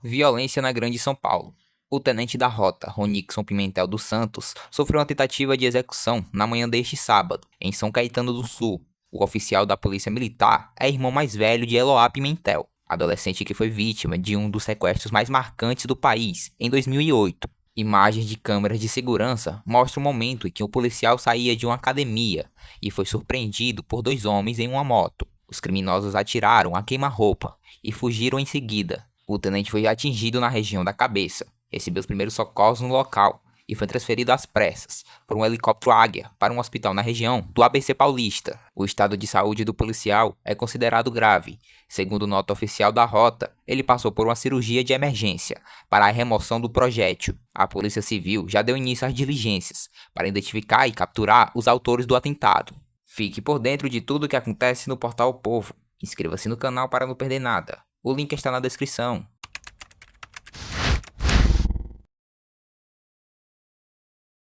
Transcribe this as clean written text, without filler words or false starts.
Violência na Grande São Paulo. O tenente da rota, Ronixon Pimentel dos Santos, sofreu uma tentativa de execução na manhã deste sábado, em São Caetano do Sul. O oficial da Polícia Militar é irmão mais velho de Eloá Pimentel, adolescente que foi vítima de um dos sequestros mais marcantes do país, em 2008. Imagens de câmeras de segurança mostram o momento em que o policial saía de uma academia e foi surpreendido por dois homens em uma moto. Os criminosos atiraram a queima-roupa e fugiram em seguida. O tenente foi atingido na região da cabeça, recebeu os primeiros socorros no local e foi transferido às pressas por um helicóptero Águia para um hospital na região do ABC Paulista. O estado de saúde do policial é considerado grave. Segundo nota oficial da rota, ele passou por uma cirurgia de emergência para a remoção do projétil. A Polícia Civil já deu início às diligências para identificar e capturar os autores do atentado. Fique por dentro de tudo o que acontece no Portal O Povo. Inscreva-se no canal para não perder nada. O link está na descrição.